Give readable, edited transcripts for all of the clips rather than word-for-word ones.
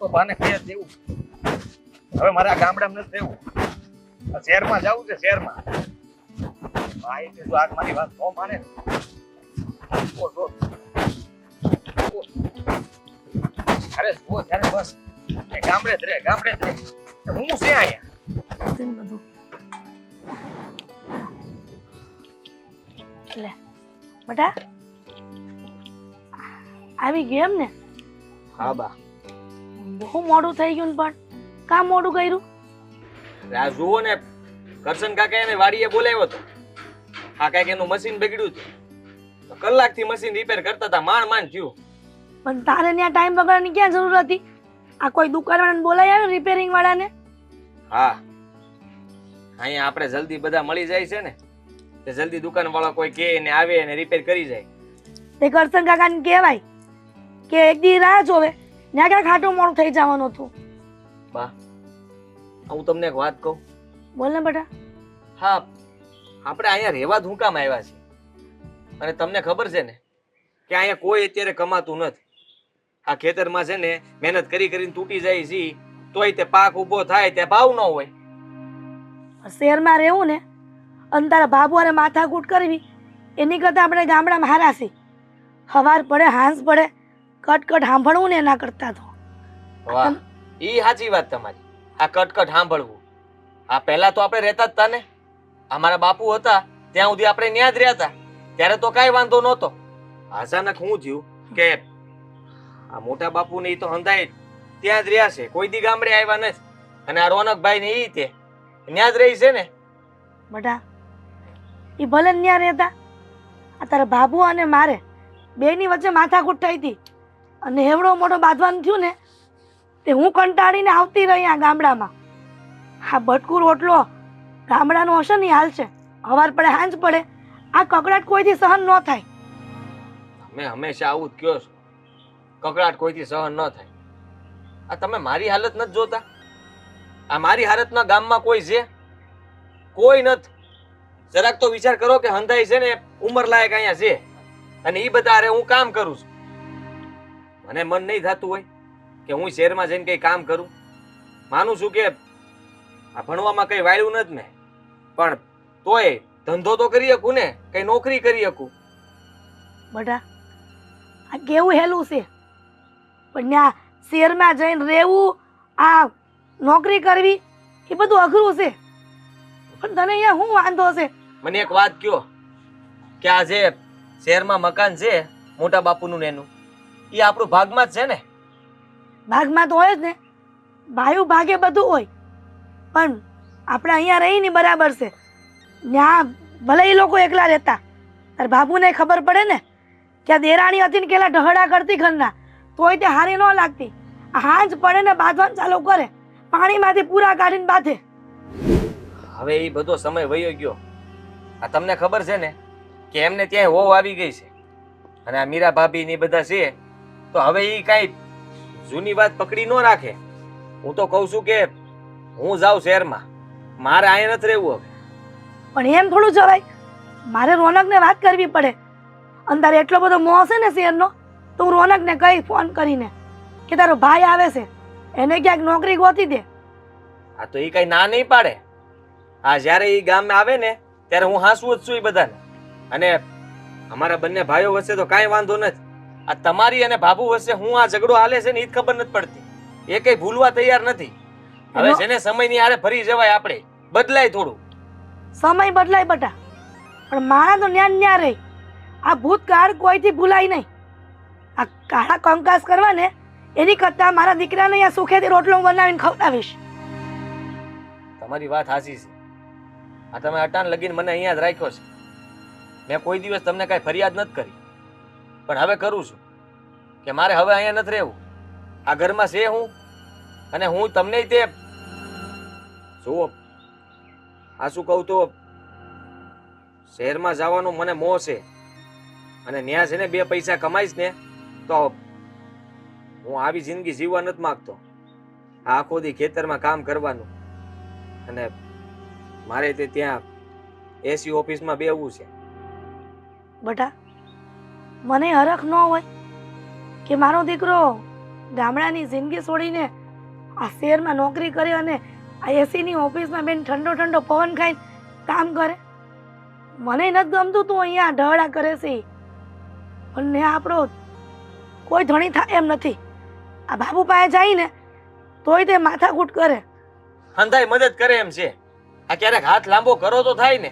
તો બાને કહી જ દેવું. હવે મારે આ ગામડામાં નથી રહેવું, આ શહેરમાં જવું છે. શહેરમાં ભાઈ કે જો આ મારી વાત ન માને અરે જુઓ ત્યારે બસ એ ગામડે જ રહે, ગામડે જ રહે. હું છે અહીંયા લે બેટા આવી ગયો એમ ને? હા બા. બહુ મોડું થઈ ગયું ને પણ કામ મોડું કર્યું? આ જુઓ ને, કરશન કાકા એને વાડીએ બોલાવ્યો હતો. આ કાંઈક એનું મશીન બગડ્યું હતું તો કલાકથી મશીન રિપેર કરતા હતા, માંડ થયું. પણ તારે ત્યાં ટાઈમ બગાડવાની ક્યાં જરૂર હતી? આ કોઈ દુકાનવાળાને બોલાવી આવે રિપેરિંગ વાળાને? હા, અહીંયા આપણે જલ્દી બધા મળી જાય છે ને, તે જલ્દી દુકાન વાળા કોઈ કે ને આવે ને રિપેર કરી જાય. તે કરશન કાકાને કહેવાય કે એક દી રાહ જોવે, ત્યાં ક્યાં ખાટું મોડું થઈ જવાનું હતું. બા, હું તમને એક વાત કહું. બોલ ને બેટા. હા, આપણે અહીંયા રહેવા જ હું કામ આવ્યા છીએ? અને તમને ખબર છે ને કે અહીંયા કોઈ અત્યારે કમાતું નથી. આ ખેતરમાં છે ને મહેનત કરી કરીને તૂટી જાય છે, તોય તે પાક ઊભો થાય ત્યાં ભાવ ન હોય. શહેરમાં રહેવું ને અને તારા બાબુ અને માથાકૂટ કરવી એની કરતાં આપણે ગામડામાં હારા છીએ. સવાર પડે હાંસ પડે કટકટ સાંભળવું ને એના કરતા તો. વાહ, ઈ સાચી વાત તમારી. આ કટકટ સાંભળવું, આ પહેલા તો આપણે રહેતા જ હતા ને. અમારા બાપુ હતા ત્યાં સુધી આપણે ન્યા જ રહ્યા હતા, ત્યારે તો કાંઈ વાંધો નહોતો. અચાનક શું થયું કે આ મોટા બાપુ ને ઈ તો હંધાય ત્યાં જ રહ્યા છે, કોઈ દી ગામડે આવ્યા નથી. અને આ રોનકભાઈ ને ઈ તે ન્યા જ રહી છે ને. બેટા એ ભલે ન્યા રહેતા, આ તારા બાબુ અને મારે બેની વચ્ચે માથાકૂટ થઈ હતી અને એવડો મોટો બાંધવાનું થયું ને તે હું કંટાળીને આવતી રહી આ ગામડામાં. આ બટકું રોટલો ગામડાનો હશે ને હાલ છે, સવાર પડે હાંજ પડે આ કકડાટ કોઈથી સહન ન થાય. તમે હંમેશા આવું જ કહો છો, કકડાટ કોઈથી સહન ન થાય. આ તમે મારી હાલત નથી જોતા? આ મારી હાલતના ગામમાં કોઈ છે? કોઈ નથી. જરાક તો વિચાર કરો કે હંધાઈ છે ને ઉંમર લાયક અહીંયા છે અને ઈ બધા અરે હું કામ કરું છું. મને મન નહીં થતું હોય કે હું શહેરમાં જઈને કઈ કામ કરું. માનું છું કે આ ભણવામાં કઈ વાળ્યું નથી મેં, પણ તોય ધંધો તો કરી શકું ને, કઈ નોકરી કરી શકું. બેટા આ કેવું હેલું છે, પણ ત્યાં શહેરમાં જઈને રહેવું, આ નોકરી કરવી એ બધું અઘરું છે. પણ તને અહીંયા શું વાંધો છે? મને એક વાત કયો કે આ જે શહેરમાં મકાન છે મોટા બાપુનું ને એનું, એ આપણું ભાગમાં જ છે ને? ભાગમાં તો હોય જ ને, ભાઈ ભાગે બધું હોય, પણ આપણે અહીંયા રહી ને બરાબર છે. ત્યાં ભલે એ લોકો એકલા રહેતા, તાર બાબુને ખબર પડે ને કે આ દેરાણી હતી ને કેલા ઢહડા કરતી ઘરના, તોય તે હારી ન લાગતી. હાંજ પડે ને બાંધવાનું ચાલુ કરે, પાણીમાંથી પૂરા કાઢીને બાંધે. હવે એ બધો સમય વયો ગયો. આ તમને ખબર છે ને કે એમને ત્યાં વહુ આવી ગઈ છે અને આ મીરા ભાભી ને બધા છે, તો હવે એ કાંઈ જૂની વાત પકડી ન રાખે. હું તો કહું છું કે હું જાઉં શહેરમાં, મારે અહીંયા નથી રહેવું હવે. પણ એમ થોડું જવાય, મારે રોનકને વાત કરવી પડે. અંદર એટલો બધો મોહ છે ને શહેરનો, તો હું રોનકને કહી ફોન કરીને કે તારો ભાઈ આવે છે, એને ક્યાંક નોકરી ગોતી દે. આ તો એ કઈ ના નહીં પાડે. આ જ્યારે એ ગામમાં આવે ને ત્યારે હું હાંસવું જ છું એ બધાને. અને અમારા બંને ભાઈઓ વચ્ચે તો કાંઈ વાંધો નથી. આ તમારી અને બાબુ વચ્ચે હું આ ઝઘડો હાલે છે ને એ જ ખબર નથી પડતી. એ કઈ ભૂલવા તૈયાર નથી. હવે છે ને સમયની હારે ફરી જવાય, આપણે બદલાય થોડું. સમય બદલાય બટા, પણ માણા તો ન્યા ન્યા રહી. આ ભૂતકાળ કોઈથી ભૂલાય નહીં. આ કાળા કંકાસ કરવા ને એની કરતા મારા દીકરાને અહીંયા સુખેથી રોટલો બનાવીને ખવડાવીશ. તમારી વાત સાચી છે. આ તમે અટાણ લગીને મને અહીંયા જ રાખ્યો છે. મેં કોઈ દિવસ તમને કાંઈ ફરિયાદ નથી કરી, પણ હવે કરું છું કે મારે હવે અહીંયા નથી રહેવું. આ ઘરમાં છે હું, અને હું તમને તે જુઓ, આ શું કહું તો શહેરમાં જવાનો મને મોહ છે અને ત્યાં છે ને બે પૈસા કમાઈશ ને તો હું આવી જિંદગી જીવવા નથી માંગતો. આ આખો દી ખેતરમાં કામ કરવાનું અને મારે તે ત્યાં એસી ઓફિસમાં બેવું છે. બટા મને હરખ ન હોય કે મારો દીકરો ગામડાની જિંદગી છોડીને આ શહેરમાં નોકરી કરે અને આ એસીની ઓફિસમાં બેન ઠંડો ઠંડો પવન ખાઈને કામ કરે. મને નથી ગમતું તું અહીંયા ઢહડા કરે છે ઈ. અને આપણો કોઈ ધણી થાય એમ નથી. આ બાબુ પાસે જાય ને તોય તે માથાકૂટ કરે. હંધાઈ મદદ કરે એમ છે. આ ક્યારેક હાથ લાંબો કરો તો થાય ને.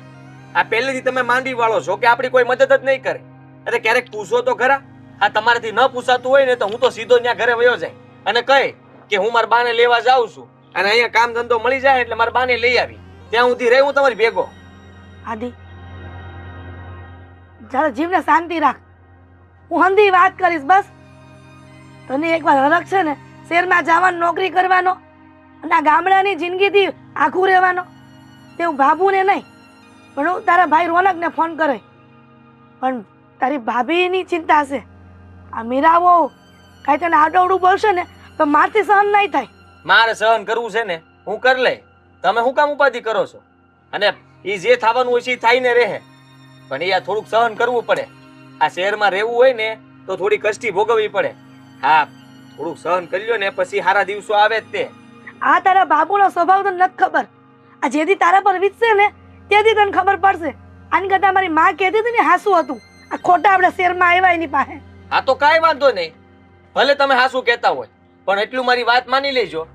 આ પહેલેથી તમે માંડી વાળો છો કે આપણી કોઈ મદદ જ નહીં કરે. અરે ક્યારેક પૂછો તો ખરા. આ તમારાથી ન પૂછાતું હોય ને તો હું તો સીધો ત્યાં ઘરે વયો જાય અને કહે કે હું મારા બાને લેવા જાઉં છું અને અહીંયા કામ ધંધો મળી જાય એટલે મારા બાને લઈ આવી. ત્યાં સુધી રહી હું તમારી ભેગો. આદિ જરા જીવને શાંતિ રાખ. હું હંધી વાત કરીશ બસ. તને એકવાર હરખ છે ને શહેરમાં જવાનો, નોકરી કરવાનો અને આ ગામડાની જિંદગીથી આખું રહેવાનો. તે હું બાબુને નહીં પણ હું તારા ભાઈ રોનકને ફોન કરે. પણ તારી ભાભીની ચિંતા છે. આ મીરાવો કાંઈ તને આડોવડું બોલશે ને તો મારથી સહન નહીં થાય. મારે સહન કરવું છે ને હું કર લે. તમે શું કામ ઉપાધિ કરો છો? અને એ જે થવાનું હોય છે એ થાય ને રહે. પણ એ થોડુંક સહન કરવું પડે. આ શહેરમાં રહેવું હોય ને તો થોડી કષ્ટી ભોગવવી પડે. હા, થોડુંક સહન કરી લ્યો ને પછી સારા દિવસો આવે જ તે. આ તારા બાબુનો સ્વભાવ તને નથી ખબર. આ જેથી તારા પર વીતશે ને તેથી તને ખબર પડશે. આની કરતા મારી માં કહેતી હતી ને હાસું હતું. આ ખોટા આપણે શહેરમાં આવ્યા એની પાસે. હા તો કાંઈ વાંધો નહીં. ભલે તમે હાસું કહેતા હોય પણ એટલું મારી વાત માની લેજો.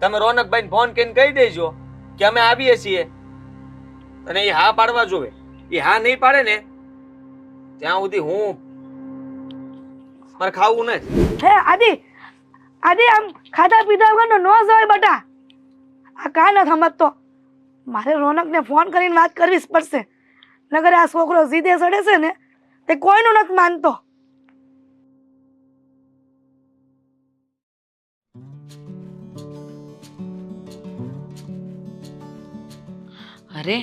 તમે રોનકભાઈને ફોન કરીને કહી દેજો કે અમે આવીએ છીએ અને એ હા પાડવા જોવે. એ હા નહીં પાડે ને ત્યાં સુધી હું મારે ખાવું નથી. હે આદિ, આદિ આમ ખાધા પીધા વગરનો ન જવાય બટા. આ કાં ન સમજતો. મારે રોનકને ફોન કરીને વાત કરવી જ પડશે. નગર આ છોકરો સીધે સડે છે ને તે કોઈનું નથી માનતો. અરે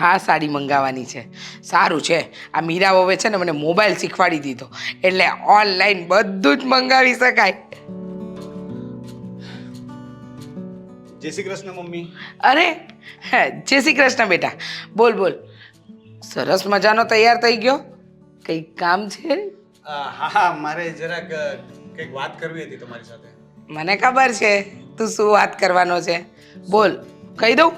હા, સાડી મંગાવવાની છે. સારું છે આ મીરા હવે છે ને મને મોબાઈલ શીખવાડી દીધો એટલે ઓનલાઈન બધું જ મંગાવી શકાય. જય શ્રી કૃષ્ણ મમ્મી. અરે જય શ્રી કૃષ્ણ બેટા. બોલ બોલ. સરસ મજાનો તૈયાર થઈ ગયો. કંઈક કામ છે? હા, મારે જરાક કંઈક વાત કરવી હતી તમારી સાથે. મને ખબર છે તું શું વાત કરવાનો છે. બોલ, કહી દઉં?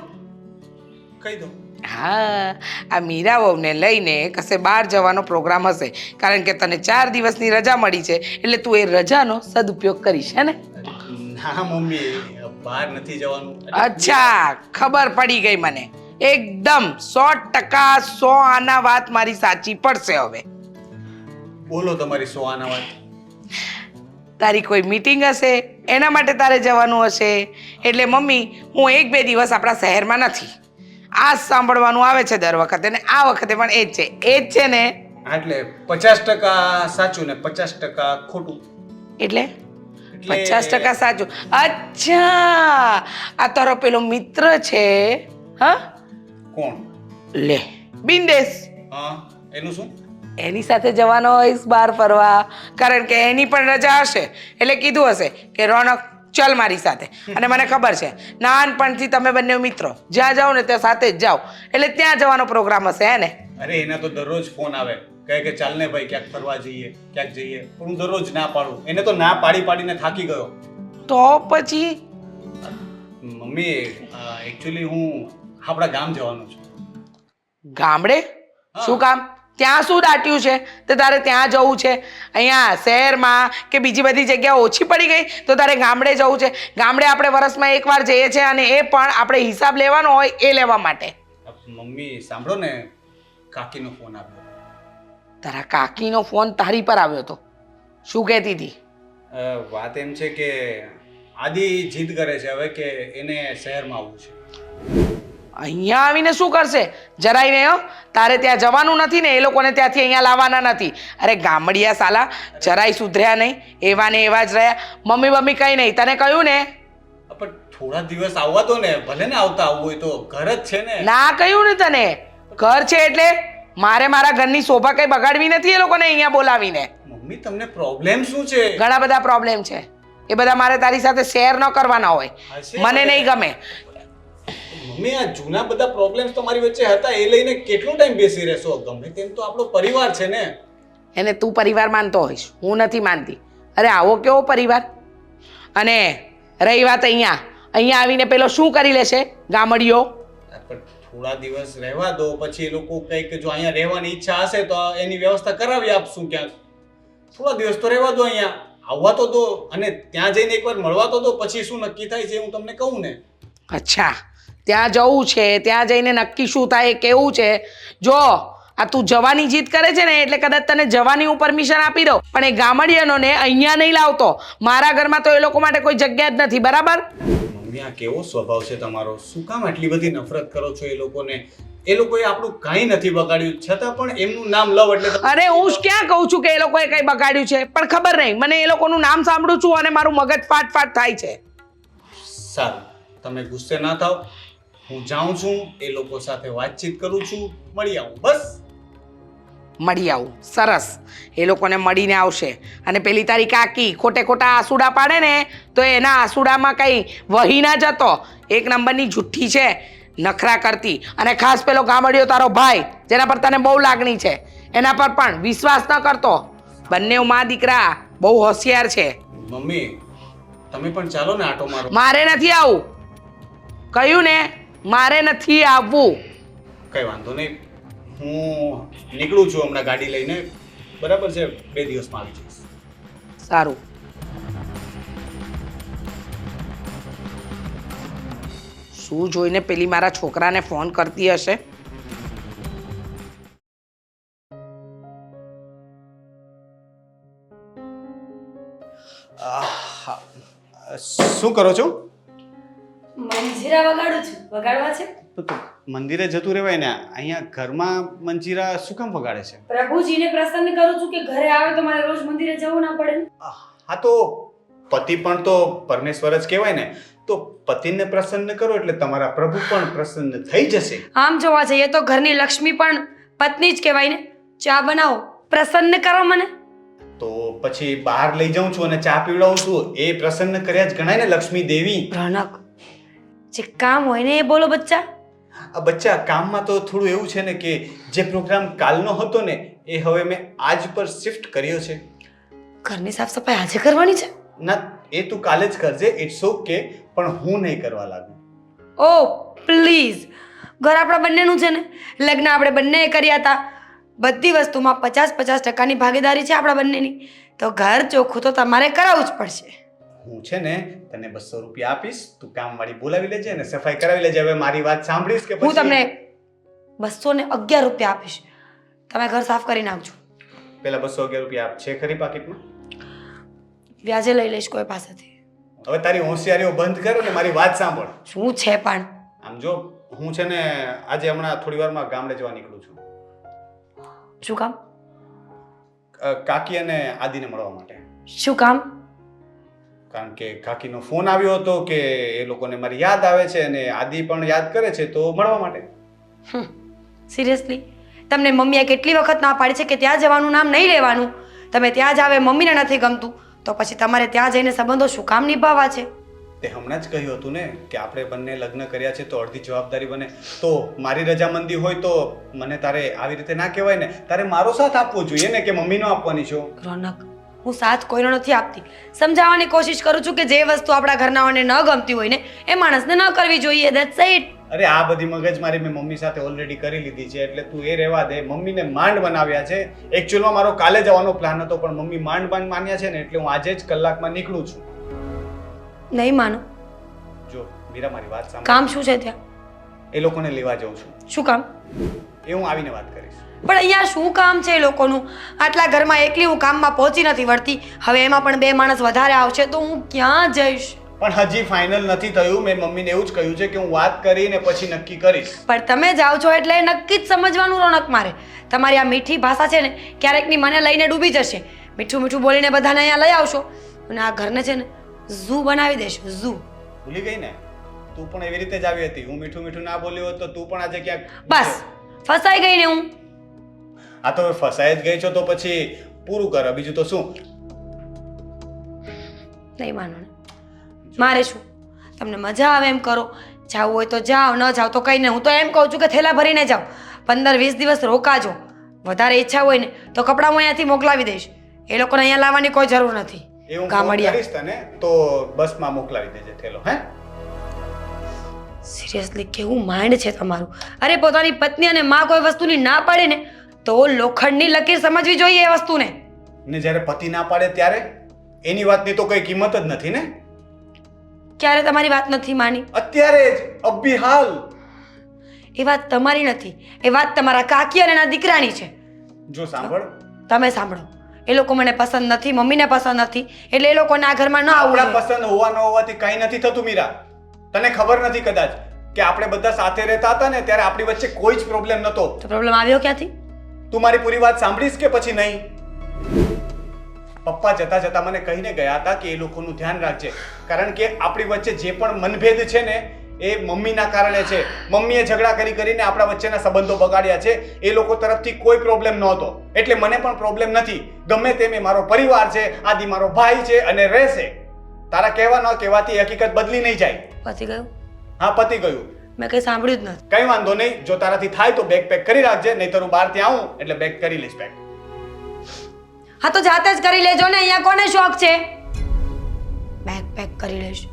કહી દો. હા, આ મીરા વહુને લઈને કશે બહાર જવાનો પ્રોગ્રામ હશે કારણ કે તને 4 દિવસની રજા મળી છે એટલે તું એ રજાનો સદુપયોગ કરીશ હે ને? ના મમ્મી, બહાર નથી જવાનું. અચ્છા, ખબર પડી ગઈ મને. એકદમ 100% 100 આના વાત મારી સાચી પડશે. હવે બોલો તમારી 100 આના વાત. તારી કોઈ મીટિંગ હશે એના માટે તારે જવાનું હશે એટલે મમ્મી હું 1-2 દિવસ આપણા શહેરમાં નથી. આ સાંભળવાનું આવે છે દર વખતે ને આ વખતે પણ એ જ છે ને. એટલે 50% સાચું ને 50% ખોટું. એટલે 50% સાચું. અચ્છા, આ તારો પેલો મિત્ર છે? હા, કોણ? લે બિંદેશ. હા, એનું શું? એની સાથે જવાનો હોઈશ બહાર ફરવા કારણ કે એની પણ રજા હશે એટલે કીધું હશે કે રોનક ચલ મારી સાથે. અને મને ખબર છે નાનપણથી તમે બંને મિત્રો જ્યાં જાઓ ને ત્યાં સાથે જ જાઓ એટલે ત્યાં જવાનો પ્રોગ્રામ હશે હે ને? અરે એના તો દરરોજ ફોન આવે કહે કે ચાલ ને ભાઈ ક્યાંક ફરવા જઈએ, ક્યાંક જઈએ. પણ હું દરરોજ ના પાડું. એને તો ના પાડીને થાકી ગયો. તો પછી મમ્મી એકચ્યુઅલી હું આપણા ગામ જવાનો છું. ગામડે? શું કામ? ત્યાં શું દાટ્યું છે તો તારે ત્યાં જવું છે? અહીંયા શહેરમાં કે બીજી બધી જગ્યા ઓછી પડી ગઈ તો તારે ગામડે જવું છે? ગામડે આપણે વર્ષમાં એકવાર જઈએ છીએ અને એ પણ આપણે હિસાબ લેવાનો હોય એ લેવા માટે. મમ્મી સાંભળો ને, કાકીનો ફોન આવ્યો. તારા કાકીનો ફોન તારી પર આવ્યો હતો? શું કહેતી હતી? વાત એમ છે કે આદિ જીદ કરે છે હવે કે એને શહેરમાં આવવું છે. અહીંયા આવીને શું કરશે? જરાય નહીં હો. તારે ત્યાં જવાનું નથી ને એ લોકોને ત્યાંથી અહીંયા લાવવાના નથી. અરે ગામડિયા સાલા જરાય સુધર્યા નહીં, એવા ને એવા જ રહ્યા. મમ્મી કઈ નહીં, તને કહ્યું ને? પણ થોડા દિવસ આવવા દો ને, ભલે ને આવતા આવવું હોય તો ઘર જ છે ને. ના કહ્યું ને તને? ઘર છે એટલે મારે મારા ઘરની શોભા કઈ બગાડવી નથી એ લોકોને અહીંયા બોલાવીને. મમ્મી તમને પ્રોબ્લેમ શું છે? ઘણા બધા પ્રોબ્લેમ છે. એ બધા મારે તારી સાથે શેર ન કરવાના હોય. મને નહીં ગમે. મમ્મી આ જૂના બધા પ્રોબ્લેમ્સ તો મારી વચ્ચે હતા એ લઈને કેટલો ટાઈમ બેસી રહેશો? ગમે તેમ તો આપણો પરિવાર છે ને. એને તું પરિવાર માનતો હોઈશ, હું નથી માનતી. અરે આવો કેવો પરિવાર. અને રહી વાત અહીંયા આવીને પેલો શું કરી લેશે ગામડીઓ? પણ થોડા દિવસ રહેવા દો, પછી એ લોકો કંઈક જો અહીંયા રહેવાની ઈચ્છા હશે તો એની વ્યવસ્થા કરાવી આપશું ક્યાંક. થોડા દિવસ તો રહેવા દો, અહીંયા આવવા તો દો, અને ત્યાં જઈને એકવાર મળવા તો દો, પછી શું નક્કી થાય છે હું તમને કહું ને. અચ્છા, ત્યાં જવું છે, ત્યાં જઈને નક્કી શું થાય એ કેવું છે. જો આ તું જવાની જીદ કરે છે ને એટલે કદાચ તને જવાની હું પરમિશન આપી દઉં, પણ એ ગામડિયાનોને અહીંયા નહીં લાવતો. મારા ઘરમાં તો એ લોકો માટે કોઈ જગ્યા જ નથી, બરાબર? મમ્મી, આ કેવો સ્વભાવ છે તમારો? શું કામ આટલી બધી નફરત કરો છો એ લોકોને? એ લોકોએ આપણું કાંઈ નથી બગાડ્યું, છતાં પણ એમનું નામ લવ એટલે અરે હું ક્યાં કહું છું કે એ લોકોએ કંઈ બગાડ્યું છે, પણ ખબર નહીં, મને એ લોકોનું નામ સાંભળું છું અને મારું મગજ ફાટ થાય છે. સારું, તમે ગુસ્સે ના થાવ. હું જાઉં છું, એ લોકો સાથે વાતચીત કરું છું, મળી આવું, બસ. મળી આવું, સરસ. એ લોકોને મળીને આવશે. અને પેલી તારી કાકી ખોટે ખોટા આસુડા પાડે ને તો એના આસુડામાં કંઈ વહી ના જતો. એક નંબરની જુઠ્ઠી છે, નખરા કરતી. અને ખાસ પેલો ગામડિયો તારો ભાઈ જેના પર તને બહુ લાગણી છે, એના પર પણ વિશ્વાસ ન કરતો. બંને મા દીકરા બહુ હોશિયાર છે. મમ્મી, તમે પણ ચાલો ને આટો મારો. મારે નથી આવું, કહ્યું ને, મારે નથી આવવું. કઈ વાંધો નહીં, હું નીકળું છું હમણાં ગાડી લઈને, બરાબર છે? 2 દિવસમાં આવી જઈશ. સારું. શું જોઈને પેલી મારા છોકરાને ફોન કરતી હશે? શું કરો છો? મંજીરા વગાડું છું. વગાડવા છે? તો મંદિરે જતું રહેવાય ને, અહીંયા ઘરમાં મંજીરા શું કામ વગાડે છે? પ્રભુજીને પ્રસન્ન કરું છું કે ઘરે આવે તો મારે રોજ મંદિરે જવું ના પડે. હા, તો પતિ પણ તો પરમેશ્વર જ કહેવાય ને, તો પતિને પ્રસન્ન કરો એટલે તમારા પ્રભુ પણ પ્રસન્ન થઈ જશે. આમ જોવા જઈએ તો ઘરની લક્ષ્મી પણ પત્ની જ કહેવાય ને. ચા બનાવો, પ્રસન્ન કરો મને. તો પછી બહાર લઈ જાઉં છું અને ચા પીવડાવું છું, એ પ્રસન્ન કર્યા જ ગણાય ને લક્ષ્મી દેવી. રોનક, જે કામ હોય ને એ બોલો બચ્ચા. આ બચ્ચા, કામમાં તો થોડું એવું છે ને કે જે પ્રોગ્રામ કાલનો હતો ને એ હવે મેં આજ પર શિફ્ટ કર્યો છે. ઘરની સાફ સફાઈ આજે કરવાની છે? ના, એ તું કાલે જ કરજે, ઇટ્સ ઓકે, પણ હું નહીં કરવા લાગુ. ઓ પ્લીઝ, ઘર આપણા બંનેનું છે ને, લગ્ન આપણે બંનેએ કર્યા હતા, બધી વસ્તુમાં 50-50% ભાગીદારી છે આપણા બંનેની, તો ઘર ચોખ્ખું તો તમારે કરાવવું જ પડશે. હું છે ને તને 200 રૂપિયા આપીશ, તું કામવાળી બોલાવી લેજે અને સફાઈ કરાવી લેજે. હવે મારી વાત સાંભળીશ કે હું પછી? તમને 211 રૂપિયા આપીશ, તમે ઘર સાફ કરી નાખજો. પેલા 211 રૂપિયા આપ, છે ખરી પાકીટમાં? વ્યાજે લઈ લઈશ કોઈ પાસેથી. હવે તારી હોશિયારીઓ બંધ કર અને મારી વાત સાંભળ. શું છે પણ? આમ જો, હું છે ને આજે હમણાં થોડી વારમાં ગામડે જવા નીકળું છું. શું કામ? કાકી અને આદિને મળવા માટે. શું કામ? કારણ કે કાકીનો ફોન આવ્યો હતો કે એ લોકોને મારી યાદ આવે છે અને આદિ પણ યાદ કરે છે, તો મળવા માટે. સિરિયસલી? તમને મમ્મીએ કેટલી વખત ના પાડી છે કે ત્યાં જવાનું નામ નહીં લેવાનું? તમે ત્યાં જ આવે, મમ્મીને નથી ગમતું તો પછી તમારે ત્યાં જઈને સંબંધો શું કામ નિભાવવા છે? તે હમણાં જ કહ્યું હતું ને કે આપણે બંને લગ્ન કર્યા છે તો અડધી જવાબદારી બને. તો મારી રજામંદી હોય તો મને તારે આવી રીતે ના કહેવાય ને, તારે મારો સાથ આપવો જોઈએ ને, કે મમ્મીનો આપવાની છો? રોનક, હું સાથ કોઈનો નથી આપતી, સમજાવવાની કોશિશ કરું છું કે જે વસ્તુ આપણા ઘરનાઓને ન ગમતી હોય ને એ માણસને ન કરવી જોઈએ. That's it. અરે આ બધી મગજમારી મેં મમ્મી સાથે ઓલરેડી કરી લીધી છે, એટલે તું એ રહેવા દે. મમ્મીને માંડ બનાવ્યા છે. એકચ્યુઅલમાં મારો કાલે જવાનો પ્લાન હતો, પણ મમ્મી માંડ માન્યા છે ને, એટલે હું આજે જ કલાકમાં નીકળું છું. નહીં માનો. જો મીરા, મારી વાત સાંભળ. કામ શું છે ત્યાં? એ લોકોને લેવા જાઉં છું. શું કામ? એ હું આવીને વાત કરીશ. પણ અહીંયા શું કામ છે એ લોકોનું? આટલા ઘરમાં એકલી હું કામમાં પહોંચી નથી વળતી, હવે એમાં પણ 2 માણસ વધારે આવશે તો હું ક્યાં જઈશ? પણ હજી ફાઇનલ નથી થયું. મેં મમ્મીને એવું જ કહ્યું છે કે હું વાત કરીને પછી નક્કી કરીશ. પણ તમે જાઓ છો એટલે નક્કી જ સમજવાનું રોનક. મારે તમારી આ મીઠી ભાષા છે ને ક્યારેકની મને લઈને ડૂબી જશે. મીઠું મીઠું બોલીને બધાને અહીંયા લઈ આવશો અને આ ઘરને છે ને ઝૂ બનાવી દેશો. ઝૂ. ભૂલી ગઈ ને? તું પણ એવી રીતે જ આવી હતી. હું મીઠું મીઠું ના બોલ્યો હોત તો તું પણ આજે ક્યાંક બસ ફસાઈ ગઈ ને હું. આ તો હવે ફસાઈ જ ગઈ છો તો પછી પૂરું કર, બીજું તો શું. નહીં માનો ને, મારે શું? તમને મજા આવે એમ કરો, જાવું હોય તો જાઓ, ન જાઓ તો કંઈ નહીં. હું તો એમ કહું છું કે થેલા ભરીને જાઓ, 15-20 દિવસ રોકાજો. વધારે ઈચ્છા હોય ને તો કપડાં હું અહીંયાથી મોકલાવી દઈશ, એ લોકોને અહીંયા લાવવાની કોઈ જરૂર નથી. એ હું ફોન ગામડિયા. કરીશ તને તો બસમાં મોકલાવી દેજે થેલો. હે સિરિયસલી કેવું માઇન્ડ છે તમારું. અરે પોતાની પત્ની અને માં કોઈ વસ્તુની ના પાડે ને તો લોખંડની લકીર સમજવી જોઈએ એ વસ્તુને. ને જ્યારે પતિ ના પાડે ત્યારે એની વાતની તો કઈ કિંમત જ નથી ને. ક્યારે તમારી વાત નથી માની? અત્યારે જ અભી હાલ. એ વાત તમારી નથી, એ વાત તમારા કાકી અને એના દીકરાની છે. જો સાંભળ, તમે સાંભળો, એ લોકો મને પસંદ નથી, મમ્મીને પસંદ નથી, એટલે એ લોકોને આ ઘરમાં ન આવવું આપણા જોઈએ. પસંદ હોવા ન હોવાથી કઈ નથી થતું મીરા. તને ખબર નથી કદાચ કે આપણે બધા સાથે રહેતા હતા ને ત્યારે આપણી વચ્ચે કોઈ જ પ્રોબ્લેમ નતો. તો પ્રોબ્લેમ આવ્યો ક્યાંથી? તું મારી પૂરી વાત સાંભળીશ કે પછી નહીં? પપ્પા જતા જતા મને કહીને ગયા હતા કે એ લોકોનું ધ્યાન રાખજે, કારણ કે આપણી વચ્ચે જે પણ મનભેદ છે ને એ મમ્મીના કારણે છે. મમ્મીએ ઝઘડા કરીને આપણા વચ્ચેના સંબંધો બગાડ્યા છે. એ લોકો તરફથી કોઈ પ્રોબ્લેમ નહોતો, એટલે મને પણ પ્રોબ્લેમ નથી. ગમે તેમ એ મારો પરિવાર છે, આદિ મારો ભાઈ છે અને રહેશે. તારા કહેવા ન કહેવાથી હકીકત બદલી નહીં જાય. પતી ગયું? હા, પતી ગયું. મેં કંઈ સાંભળ્યું જ નથી. કઈ વાંધો નહીં, જો તારાથી થાય તો બેગ પેક કરી રાખજે, નહીતર હું બહારથી આવું એટલે બેગ કરી લઈશ પેક. હા તો જાતે જ કરી લેજો ને, અહીંયા કોને શોખ છે? બેગ પેક કરી લઈશ.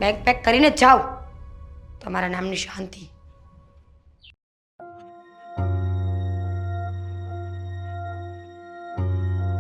બેગ પેક કરીને જાઓ, તમારા નામની શાંતિ.